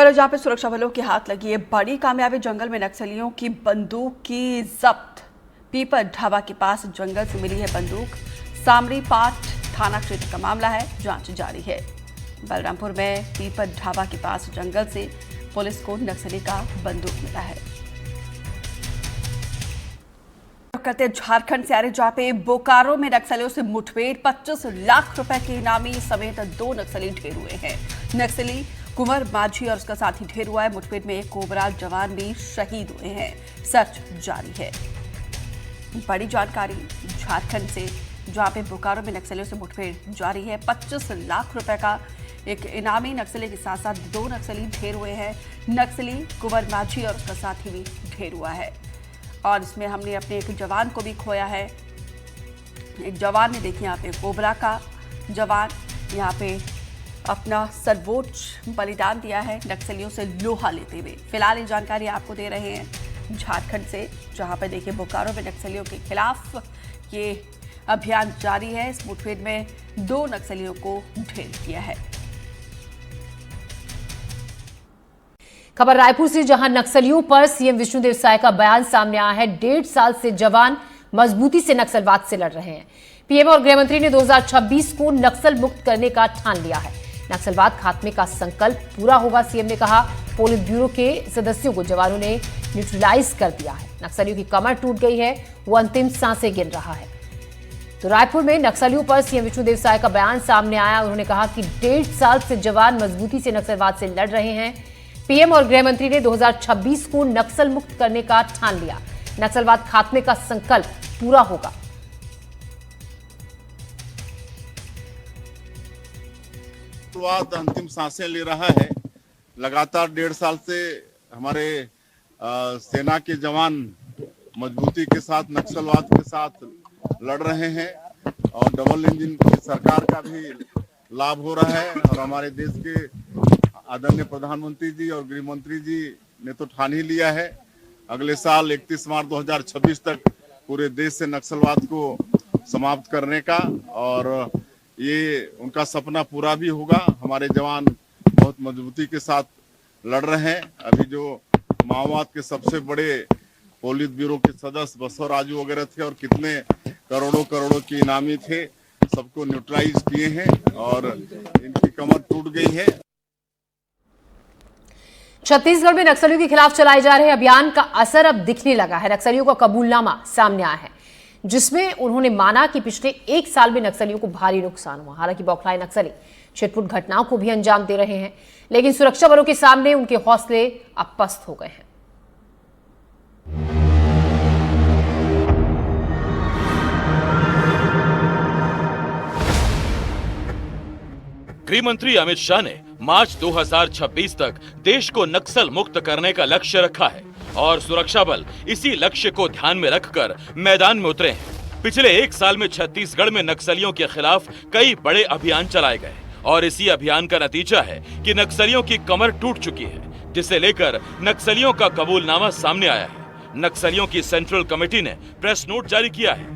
खबर है जहां पे सुरक्षा बलों के हाथ लगी है बड़ी कामयाबी। जंगल में नक्सलियों की बंदूक की जब्त। पीपर ढाबा के पास जंगल से मिली है बंदूक। सामरी पाट थाना क्षेत्र का मामला है, जांच जारी है। बलरामपुर में पीपर ढाबा के पास जंगल से पुलिस को नक्सली का बंदूक मिला है। करते झारखंड से आ रहे जहां पे बोकारो में नक्सलियों से मुठभेड़, 25 लाख रुपए के इनामी समेत 2 नक्सली ढेर हुए हैं। नक्सली कुंवर माझी और उसका साथी ढेर हुआ है। मुठभेड़ में एक कोबरा जवान भी शहीद हुए हैं। सर्च जारी है। बड़ी जानकारी झारखंड से जहां पे बोकारो में नक्सलियों से मुठभेड़ जारी है। 25 लाख रुपए का एक इनामी नक्सली के साथ साथ 2 नक्सली ढेर हुए हैं। नक्सली कुंवर माझी और उसका साथी भी ढेर हुआ है और इसमें हमने अपने एक जवान को भी खोया है। एक जवान ने देखिए यहाँ पे कोबरा का जवान यहाँ पे अपना सर्वोच्च बलिदान दिया है नक्सलियों से लोहा लेते हुए। फिलहाल ये जानकारी आपको दे रहे हैं झारखंड से, जहाँ पे देखिए बोकारो में नक्सलियों के खिलाफ ये अभियान जारी है। इस मुठभेड़ में 2 नक्सलियों को ढेर किया है। खबर रायपुर से, जहां नक्सलियों पर सीएम विष्णुदेव साय का बयान सामने आया है। 1.5 साल से जवान मजबूती से नक्सलवाद से लड़ रहे हैं। पीएम और गृह मंत्री ने 2026 को नक्सल मुक्त करने का ठान लिया है। नक्सलवाद खात्मे का संकल्प पूरा होगा, सीएम ने कहा। पोलित ब्यूरो के सदस्यों को जवानों ने न्यूट्रलाइज कर दिया है। नक्सलियों की कमर टूट गई है, वो अंतिम सांसें गिन रहा है। तो रायपुर में नक्सलियों पर सीएम विष्णुदेव साय का बयान सामने आया। उन्होंने कहा कि 1.5 साल से जवान मजबूती से नक्सलवाद से लड़ रहे हैं। पीएम और गृह मंत्री ने 2026 को नक्सल मुक्त करने का ठान लिया। नक्सलवाद खात्मे का संकल्प पूरा होगा। नक्सलवाद अंतिम सांसें ले रहा है। लगातार 1.5 साल से हमारे सेना के जवान मजबूती के साथ नक्सलवाद के साथ लड़ रहे हैं और डबल इंजन की सरकार का भी लाभ हो रहा है। और हमारे देश के आदरणीय प्रधानमंत्री जी और गृह मंत्री जी ने तो ठान ही लिया है अगले साल 31 मार्च 2026 तक पूरे देश से नक्सलवाद को समाप्त करने का, और ये उनका सपना पूरा भी होगा। हमारे जवान बहुत मजबूती के साथ लड़ रहे हैं। अभी जो माओवाद के सबसे बड़े पोलित ब्यूरो के सदस्य बसव राजू वगैरह थे और कितने करोड़ों के इनामी थे, सबको न्यूट्रलाइज किए हैं और इनकी कमर टूट गई है। छत्तीसगढ़ में नक्सलियों के खिलाफ चलाए जा रहे अभियान का असर अब दिखने लगा है। नक्सलियों का कबूलनामा सामने आया है, जिसमें उन्होंने माना कि पिछले 1 साल में नक्सलियों को भारी नुकसान हुआ। हालांकि बौखलाए नक्सली छिटपुट घटनाओं को भी अंजाम दे रहे हैं, लेकिन सुरक्षा बलों के सामने उनके हौसले अब पस्त हो गए हैं। गृह मंत्री अमित शाह ने मार्च 2026 तक देश को नक्सल मुक्त करने का लक्ष्य रखा है और सुरक्षा बल इसी लक्ष्य को ध्यान में रखकर मैदान में उतरे हैं। पिछले 1 साल में छत्तीसगढ़ में नक्सलियों के खिलाफ कई बड़े अभियान चलाए गए और इसी अभियान का नतीजा है कि नक्सलियों की कमर टूट चुकी है, जिसे लेकर नक्सलियों का कबूलनामा सामने आया है। नक्सलियों की सेंट्रल कमेटी ने प्रेस नोट जारी किया है।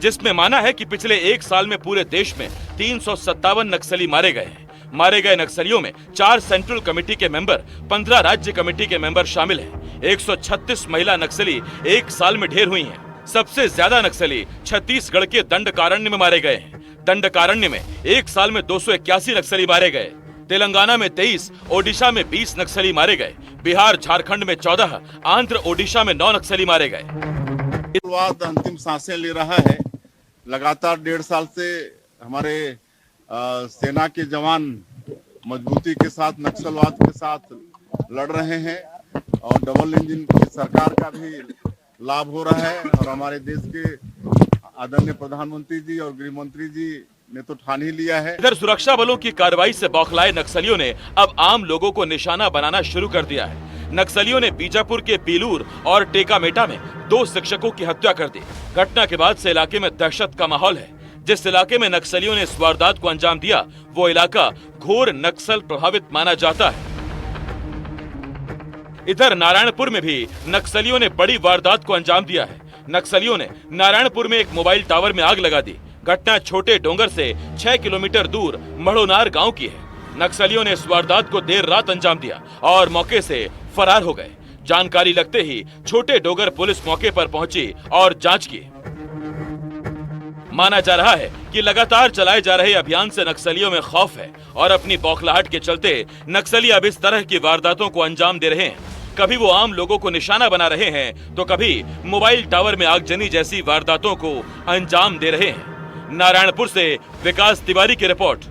जिसमें माना है कि पिछले 1 साल में पूरे देश में 357 नक्सली मारे गए हैं। मारे गए नक्सलियों में 4 सेंट्रल कमेटी के मेंबर, 15 राज्य कमेटी के मेंबर शामिल हैं। 136 महिला नक्सली 1 साल में ढेर हुई हैं। सबसे ज्यादा नक्सली छत्तीसगढ़ के दंडकारण्य में मारे गए हैं। दंडकारण्य में 1 साल में 281 नक्सली मारे गए। तेलंगाना में 23, ओडिशा में 20 नक्सली मारे गए। बिहार झारखंड में 14, आंध्र ओडिशा में 9 नक्सली मारे गए। नक्सलवाद अंतिम सांसें ले रहा है। लगातार 1.5 साल से हमारे सेना के जवान मजबूती के साथ नक्सलवाद के साथ लड़ रहे हैं और डबल इंजन की सरकार का भी लाभ हो रहा है। और हमारे देश के आदरणीय प्रधानमंत्री जी और गृह मंत्री जी ने तो ठान ही लिया है। इधर सुरक्षा बलों की कार्रवाई से बौखलाए नक्सलियों ने अब आम लोगों को निशाना बनाना शुरू कर दिया है। नक्सलियों ने बीजापुर के पीलूर और टेकामेटा में 2 शिक्षकों की हत्या कर दी। घटना के बाद से इलाके में दहशत का माहौल है। जिस इलाके में नक्सलियों ने इस वारदात को अंजाम दिया, वो इलाका घोर नक्सल प्रभावित माना जाता है। इधर नारायणपुर में भी नक्सलियों ने बड़ी वारदात को अंजाम दिया है। नक्सलियों ने नारायणपुर में एक मोबाइल टावर में आग लगा दी। घटना छोटे डोंगर से 6 किलोमीटर दूर मढ़ोनार गांव की है। नक्सलियों ने इस वारदात को देर रात अंजाम दिया और मौके से फरार हो गए। जानकारी लगते ही छोटे डोगर पुलिस मौके पर पहुंची और जांच की। माना जा रहा है कि लगातार चलाए जा रहे अभियान से नक्सलियों में खौफ है और अपनी बौखलाहट के चलते नक्सली अब इस तरह की वारदातों को अंजाम दे रहे हैं। कभी वो आम लोगों को निशाना बना रहे हैं तो कभी मोबाइल टावर में आगजनी जैसी वारदातों को अंजाम दे रहे हैं। नारायणपुर से विकास तिवारी की रिपोर्ट।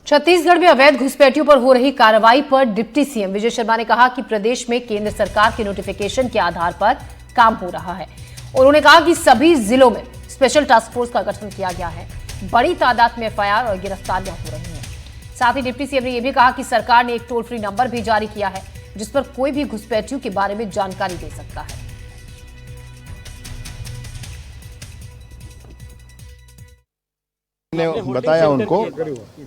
छत्तीसगढ़ में अवैध घुसपैठियों पर हो रही कार्रवाई पर डिप्टी सीएम विजय शर्मा ने कहा कि प्रदेश में केंद्र सरकार के नोटिफिकेशन के आधार पर काम हो रहा है। उन्होंने कहा कि सभी जिलों में स्पेशल टास्क फोर्स का गठन किया गया है। बड़ी तादाद में एफआईआर और गिरफ्तारियां हो रही हैं। साथ ही डिप्टी सीएम ने यह भी कहा कि सरकार ने एक टोल फ्री नंबर भी जारी किया है जिस पर कोई भी घुसपैठियों के बारे में जानकारी दे सकता है। मैंने बताया उनको,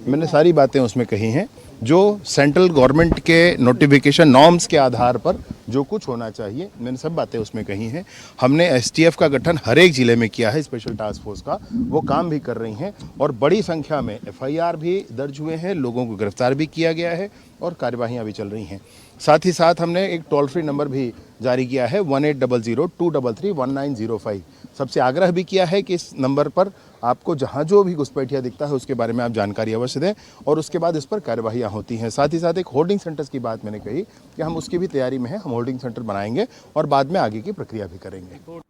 मैंने सारी बातें उसमें कही हैं जो सेंट्रल गवर्नमेंट के नोटिफिकेशन नॉर्म्स के आधार पर जो कुछ होना चाहिए, मैंने सब बातें उसमें कही हैं। हमने एसटीएफ का गठन हर एक जिले में किया है, स्पेशल टास्क फोर्स का, वो काम भी कर रही हैं और बड़ी संख्या में एफआईआर भी दर्ज हुए हैं, लोगों को गिरफ्तार भी किया गया है और कार्यवाहियाँ भी चल रही हैं। साथ ही साथ हमने एक टोल फ्री नंबर भी जारी किया है 1800-233-1905। सबसे आग्रह भी किया है कि इस नंबर पर आपको जहां जो भी घुसपैठिया दिखता है उसके बारे में आप जानकारी अवश्य दें और उसके बाद इस पर कार्यवाहियां होती हैं। साथ ही साथ एक होल्डिंग सेंटर्स की बात मैंने कही कि हम उसकी भी तैयारी में हैं, हम होल्डिंग सेंटर बनाएंगे और बाद में आगे की प्रक्रिया भी करेंगे।